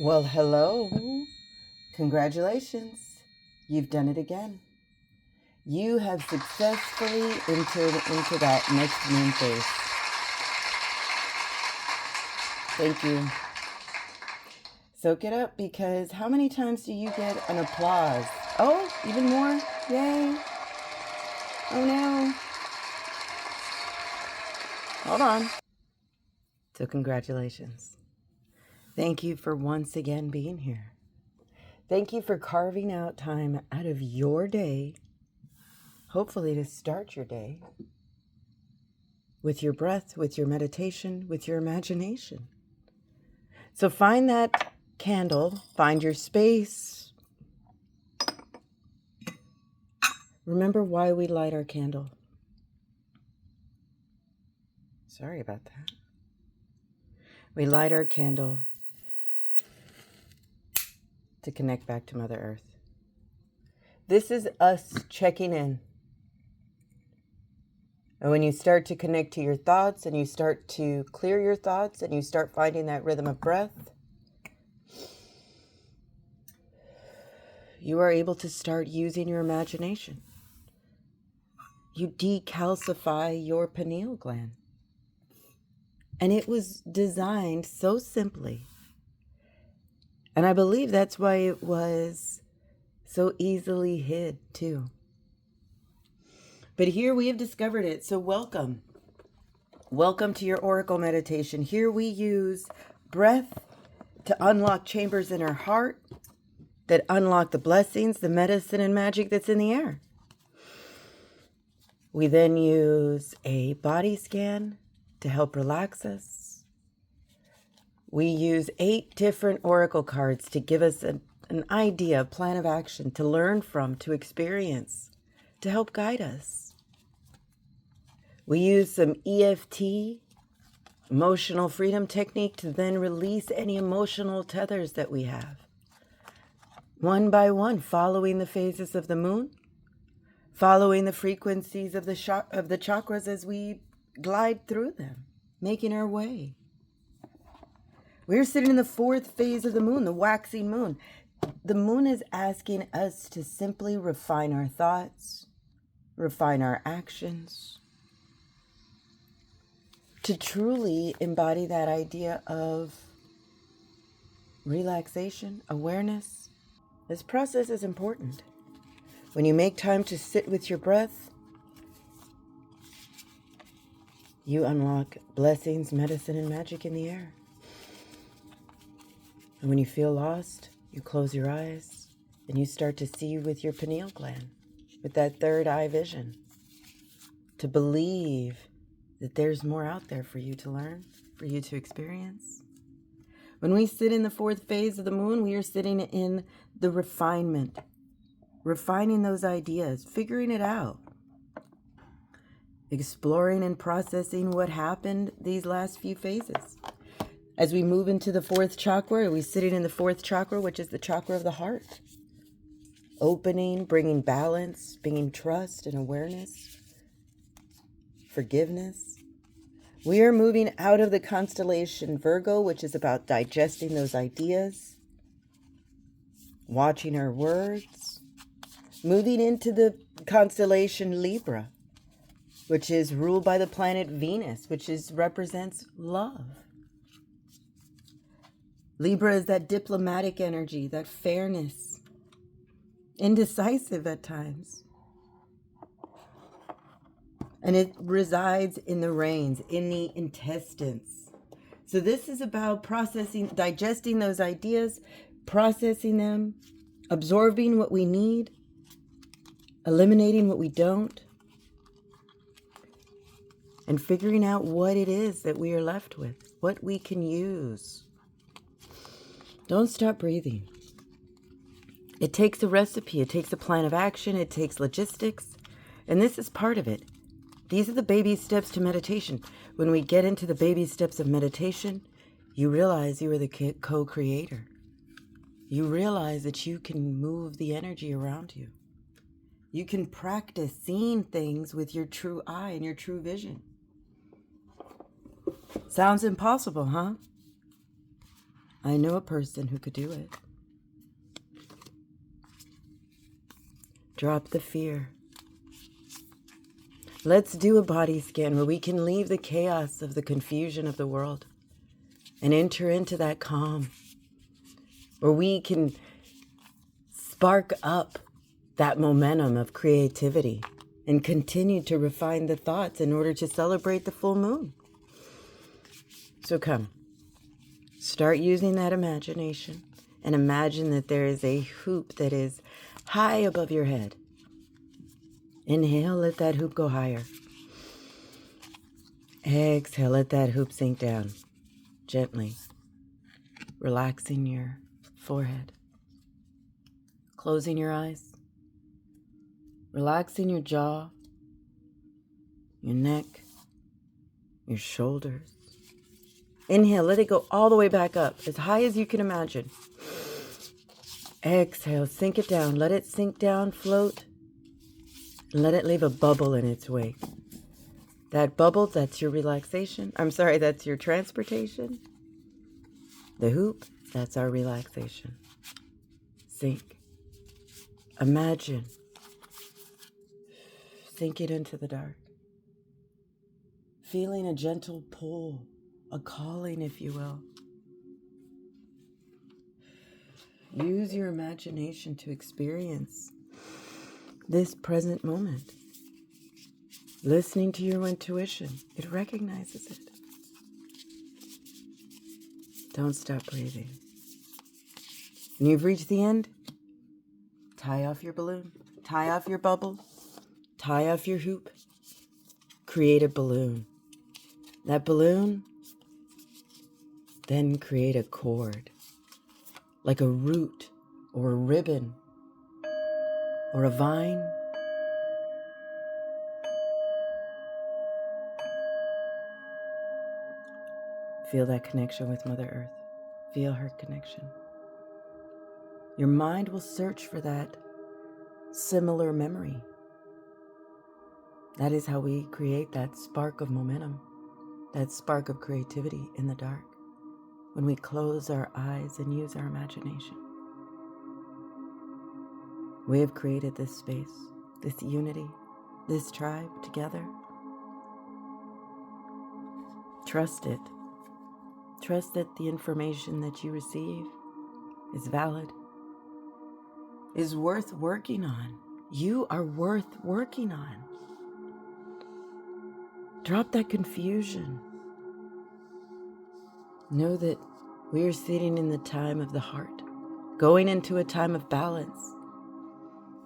Well, hello. Congratulations. You've done it again. You have successfully entered into that next moon phase. Thank you. Soak it up, because how many times do you get an applause? Oh, even more? Yay. Oh no. Hold on. So congratulations. Thank you for once again being here. Thank you for carving out time out of your day, hopefully to start your day, with your breath, with your meditation, with your imagination. So find that candle, find your space. Remember why we light our candle. Sorry about that. We light our candle to connect back to Mother Earth. This is us checking in. And when you start to connect to your thoughts and you start to clear your thoughts and you start finding that rhythm of breath, you are able to start using your imagination. You decalcify your pineal gland. And it was designed so simply. And I believe that's why it was so easily hid too. But here we have discovered it. So welcome. Welcome to your Oracle meditation. Here we use breath to unlock chambers in our heart that unlock the blessings, the medicine and magic that's in the air. We then use a body scan to help relax us. We use 8 different oracle cards to give us an idea, a plan of action to learn from, to experience, to help guide us. We use some EFT, emotional freedom technique, to then release any emotional tethers that we have. One by one, following the phases of the moon, following the frequencies of the chakras as we glide through them, making our way. We're sitting in the 4th phase of the moon, the waxing moon. The moon is asking us to simply refine our thoughts, refine our actions, to truly embody that idea of relaxation, awareness. This process is important. When you make time to sit with your breath, you unlock blessings, medicine, and magic in the air. And when you feel lost, you close your eyes and you start to see with your pineal gland, with that third eye vision, to believe that there's more out there for you to learn, for you to experience. When we sit in the 4th phase of the moon, we are sitting in the refinement, refining those ideas, figuring it out, exploring and processing what happened these last few phases. As we move into the 4th chakra, we're sitting in the 4th chakra, which is the chakra of the heart. Opening, bringing balance, bringing trust and awareness, forgiveness. We are moving out of the constellation Virgo, which is about digesting those ideas, watching our words, moving into the constellation Libra, which is ruled by the planet Venus, which represents love. Libra is that diplomatic energy, that fairness, indecisive at times. And it resides in the reins, in the intestines. So this is about processing, digesting those ideas, processing them, absorbing what we need, eliminating what we don't, and figuring out what it is that we are left with, what we can use. Don't stop breathing. It takes a recipe, it takes a plan of action, it takes logistics, and this is part of it. These are the baby steps to meditation. When we get into the baby steps of meditation, you realize you are the co-creator. You realize that you can move the energy around you. You can practice seeing things with your true eye and your true vision. Sounds impossible, huh? I know a person who could do it. Drop the fear. Let's do a body scan where we can leave the chaos of the confusion of the world and enter into that calm, where we can spark up that momentum of creativity and continue to refine the thoughts in order to celebrate the full moon. So come, start using that imagination and imagine that there is a hoop that is high above your head. Inhale, let that hoop go higher. Exhale, let that hoop sink down gently, relaxing your forehead, closing your eyes, relaxing your jaw, your neck, your shoulders. Inhale, let it go all the way back up, as high as you can imagine. Exhale, sink it down, let it sink down, float, and let it leave a bubble in its wake. That bubble, that's your relaxation. That's your transportation. The hoop, that's our relaxation. Sink. Imagine. Sink it into the dark. Feeling a gentle pull, a calling, if you will. Use your imagination to experience this present moment. Listening to your intuition, it recognizes it. Don't stop breathing. When you've reached the end, tie off your balloon, tie off your bubble, tie off your hoop, create a balloon. That balloon, then create a cord, like a root or a ribbon or a vine. Feel that connection with Mother Earth. Feel her connection. Your mind will search for that similar memory. That is how we create that spark of momentum, that spark of creativity in the dark, when we close our eyes and use our imagination. We have created this space, this unity, this tribe together. Trust it. Trust that the information that you receive is valid, is worth working on. You are worth working on. Drop that confusion. Know that we are sitting in the time of the heart, going into a time of balance,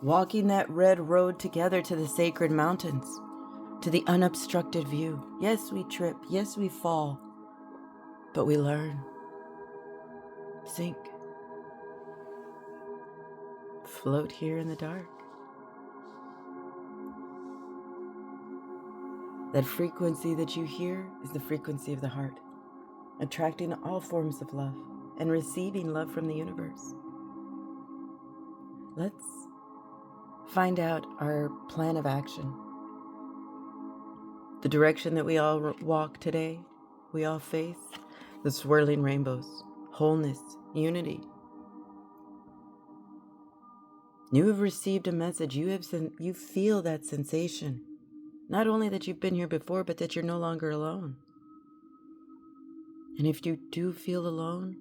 walking that red road together to the sacred mountains, to the unobstructed view. Yes, we trip. Yes, we fall. But we learn. Sink. Float here in the dark. That frequency that you hear is the frequency of the heart, attracting all forms of love and receiving love from the universe. Let's find out our plan of action. The direction that we all walk today, we all face, the swirling rainbows, wholeness, unity. You have received a message. You feel that sensation. Not only that you've been here before, but that you're no longer alone. And if you do feel alone,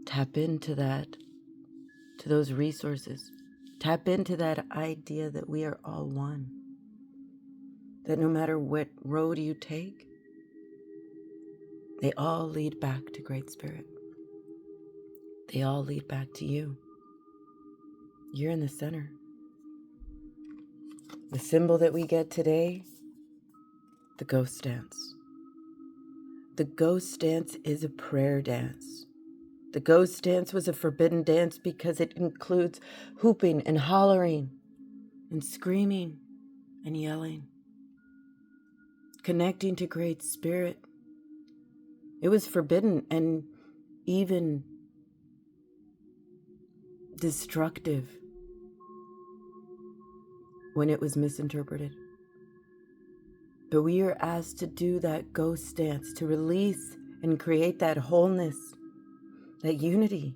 tap into that, to those resources. Tap into that idea that we are all one. That no matter what road you take, they all lead back to Great Spirit. They all lead back to you. You're in the center. The symbol that we get today, the ghost dance. The ghost dance is a prayer dance. The ghost dance was a forbidden dance because it includes whooping and hollering and screaming and yelling, connecting to Great Spirit. It was forbidden and even destructive when it was misinterpreted. But we are asked to do that ghost dance, to release and create that wholeness that unity.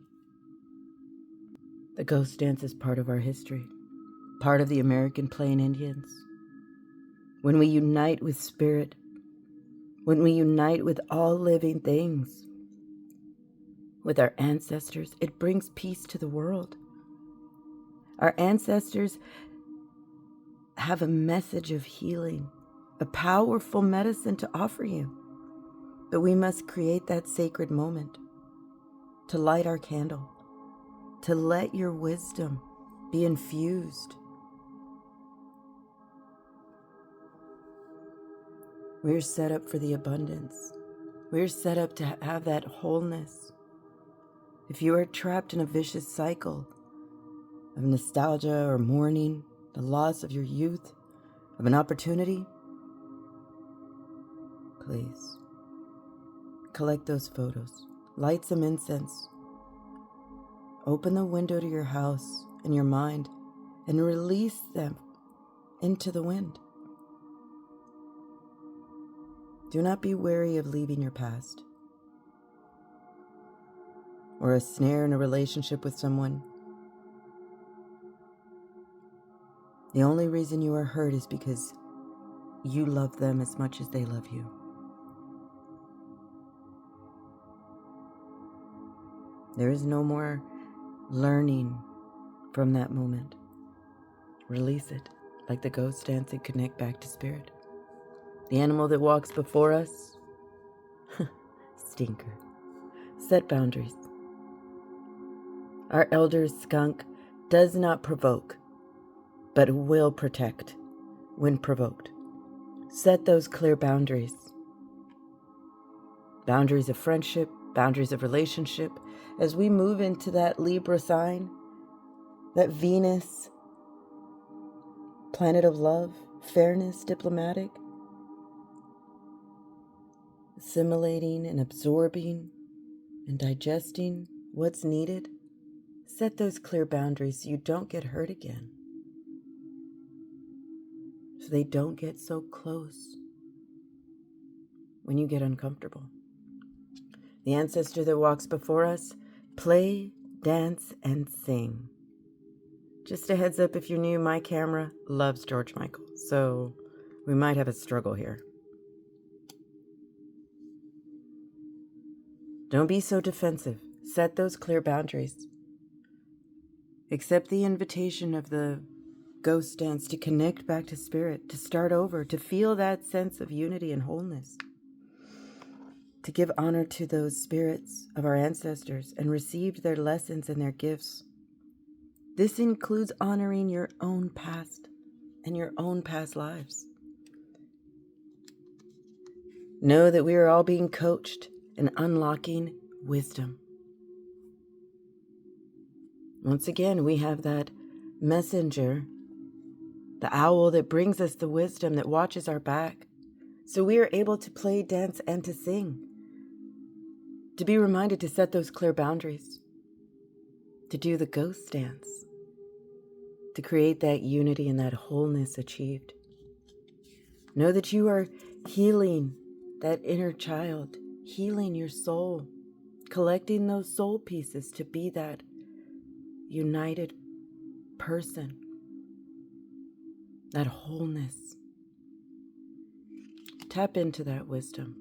The ghost dance is part of our history, part of the American Plain Indians. When we unite with spirit, when we unite with all living things, with our ancestors, it brings peace to the world. Our ancestors have a message of healing, a powerful medicine to offer you. But we must create that sacred moment to light our candle, to let your wisdom be infused. We're set up for the abundance. We're set up to have that wholeness. If you are trapped in a vicious cycle of nostalgia or mourning, the loss of your youth, of an opportunity, please collect those photos, light some incense, open the window to your house and your mind, and release them into the wind. Do not be wary of leaving your past or a snare in a relationship with someone. The only reason you are hurt is because you love them as much as they love you. There is no more learning from that moment. Release it, like the ghost dance, and connect back to spirit. The animal that walks before us, stinker. Set boundaries. Our elder skunk does not provoke, but will protect when provoked. Set those clear boundaries. Boundaries of friendship, boundaries of relationship. As we move into that Libra sign, that Venus, planet of love, fairness, diplomatic, assimilating and absorbing and digesting what's needed. Set those clear boundaries so you don't get hurt again, so they don't get so close when you get uncomfortable. The ancestor that walks before us, play, dance, and sing. Just a heads up, if you're new, my camera loves George Michael, so we might have a struggle here. Don't be so defensive. Set those clear boundaries. Accept the invitation of the ghost dance to connect back to spirit, to start over, to feel that sense of unity and wholeness, to give honor to those spirits of our ancestors and received their lessons and their gifts. This includes honoring your own past and your own past lives. Know that we are all being coached and unlocking wisdom. Once again, we have that messenger, the owl that brings us the wisdom, that watches our back. So we are able to play, dance, and to sing. To be reminded to set those clear boundaries. To do the ghost dance. To create that unity and that wholeness achieved. Know that you are healing that inner child, healing your soul, collecting those soul pieces to be that united person, that wholeness. Tap into that wisdom.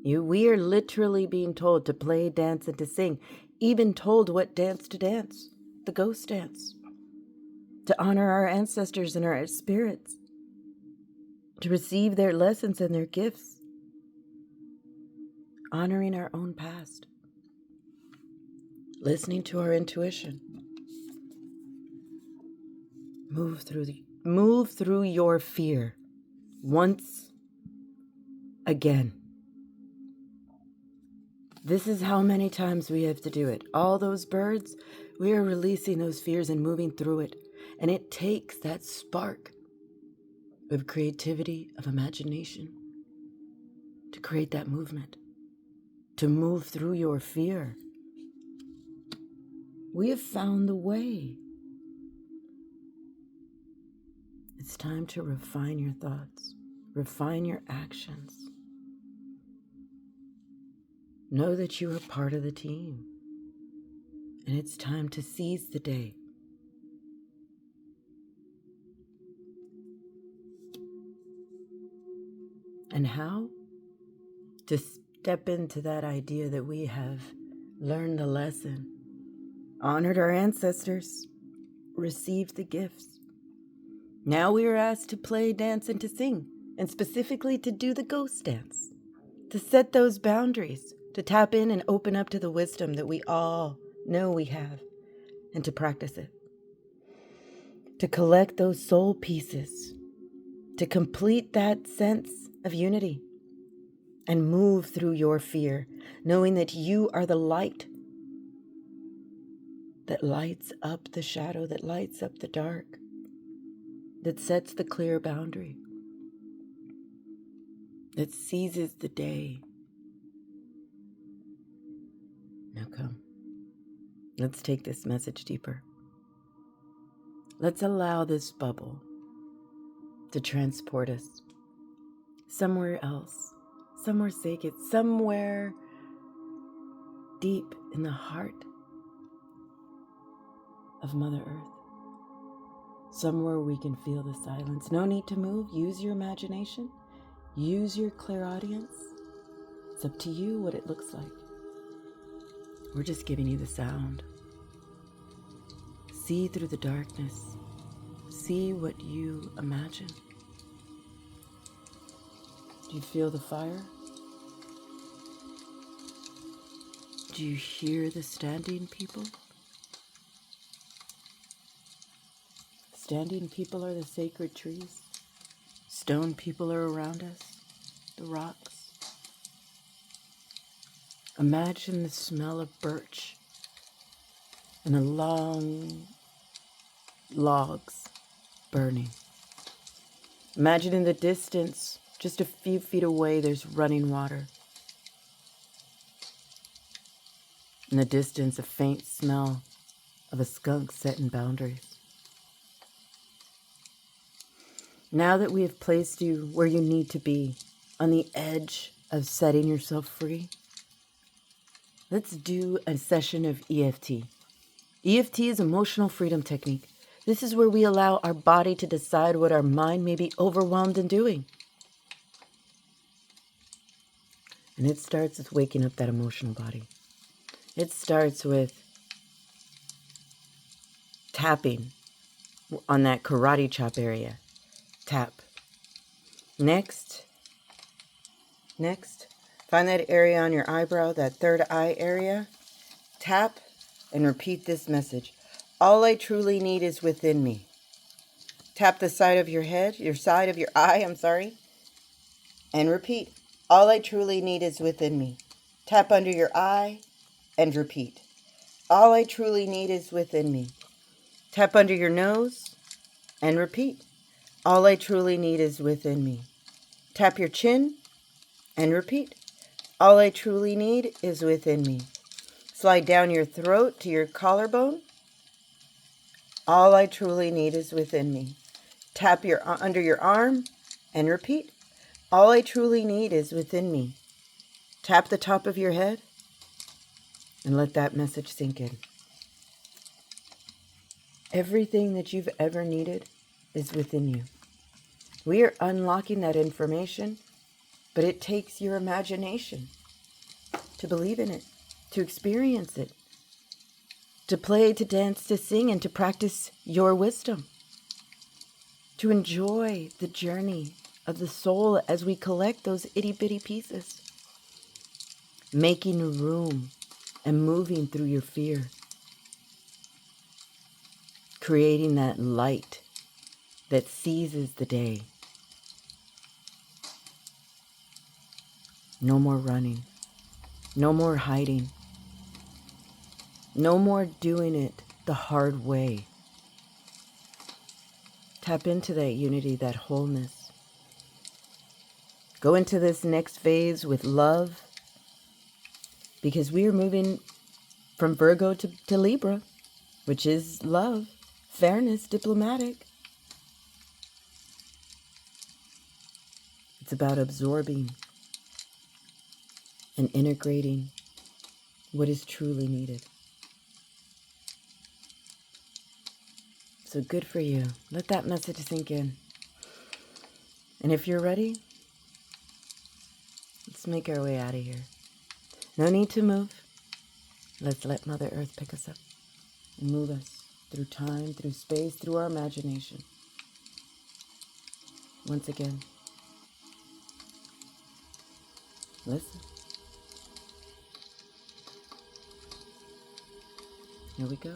We are literally being told to play, dance, and to sing, even told what dance to dance, the ghost dance, to honor our ancestors and our spirits, to receive their lessons and their gifts, honoring our own past, listening to our intuition. Move through your fear once again. This is how many times we have to do it. All those birds, we are releasing those fears and moving through it. And it takes that spark of creativity, of imagination, to create that movement, to move through your fear. We have found the way. It's time to refine your thoughts, refine your actions. Know that you are part of the team. And it's time to seize the day. And how? To step into that idea that we have learned the lesson, honored our ancestors, received the gifts. Now we are asked to play, dance, and to sing, and specifically to do the ghost dance, to set those boundaries, to tap in and open up to the wisdom that we all know we have, and to practice it. To collect those soul pieces, to complete that sense of unity, and move through your fear, knowing that you are the light that lights up the shadow, that lights up the dark, that sets the clear boundary, that seizes the day. Now come, let's take this message deeper. Let's allow this bubble to transport us somewhere else, somewhere sacred, somewhere deep in the heart of Mother Earth, somewhere we can feel the silence. No need to move. Use your imagination. Use your clairaudience. It's up to you what it looks like. We're just giving you the sound. See through the darkness. See what you imagine. Do you feel the fire? Do you hear the standing people? Standing people are the sacred trees. Stone people are around us, the rocks. Imagine the smell of birch and the long logs burning. Imagine in the distance, just a few feet away, there's running water. In the distance, a faint smell of a skunk setting boundaries. Now that we have placed you where you need to be, on the edge of setting yourself free, let's do a session of EFT. EFT is emotional freedom technique. This is where we allow our body to decide what our mind may be overwhelmed in doing. And it starts with waking up that emotional body. It starts with tapping on that karate chop area. Tap. Next, find that area on your eyebrow, that third eye area. Tap and repeat this message. All I truly need is within me. Tap the side of your head, your side of your eye, and repeat. All I truly need is within me. Tap under your eye and repeat. All I truly need is within me. Tap under your nose and repeat. All I truly need is within me. Tap your chin and repeat. All I truly need is within me. Slide down your throat to your collarbone. All I truly need is within me. Tap under your arm and repeat. All I truly need is within me. Tap the top of your head and let that message sink in. Everything that you've ever needed is within you. We are unlocking that information, but it takes your imagination to believe in it, to experience it, to play, to dance, to sing, and to practice your wisdom, to enjoy the journey of the soul as we collect those itty-bitty pieces, making room and moving through your fear, creating that light that seizes the day. No more running. No more hiding. No more doing it the hard way. Tap into that unity, that wholeness. Go into this next phase with love, because we are moving from Virgo to Libra, which is love, fairness, diplomatic. It's about absorbing and integrating what is truly needed. So good for you. Let that message sink in. And if you're ready, let's make our way out of here. No need to move. Let's let Mother Earth pick us up and move us through time, through space, through our imagination. Once again, listen. Here we go.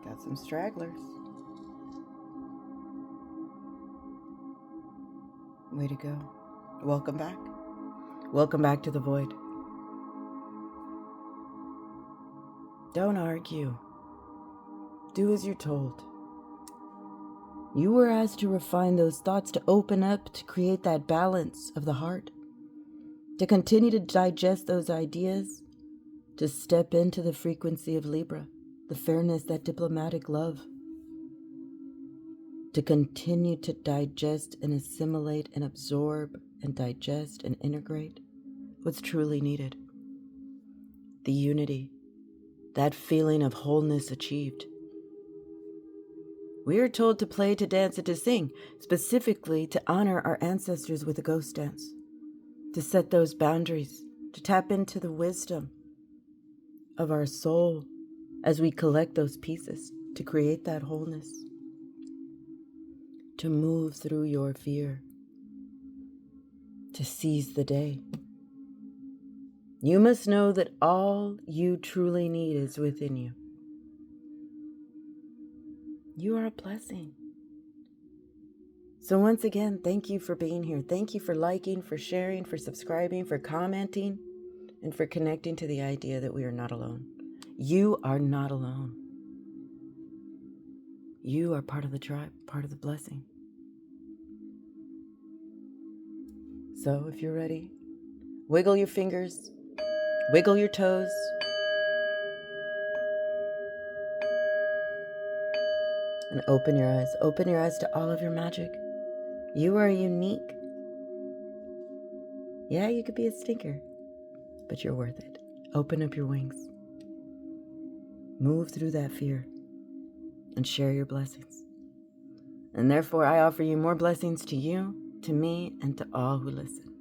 Got some stragglers. Way to go. Welcome back. Welcome back to the void. Don't argue. Do as you're told. You were asked to refine those thoughts, to open up, to create that balance of the heart, to continue to digest those ideas, to step into the frequency of Libra, the fairness, that diplomatic love, to continue to digest and assimilate and absorb and digest and integrate what's truly needed. The unity, that feeling of wholeness achieved. We are told to play, to dance, and to sing, specifically to honor our ancestors with a ghost dance, to set those boundaries, to tap into the wisdom of our soul as we collect those pieces to create that wholeness, to move through your fear, to seize the day. You must know that all you truly need is within you. You are a blessing. So once again, thank you for being here. Thank you for liking, for sharing, for subscribing, for commenting, and for connecting to the idea that we are not alone. You are not alone. You are part of the tribe, part of the blessing. So if you're ready, wiggle your fingers, wiggle your toes, and open your eyes. Open your eyes to all of your magic. You are unique. Yeah, you could be a stinker, but you're worth it. Open up your wings. Move through that fear and share your blessings. And therefore, I offer you more blessings to you, to me, and to all who listen.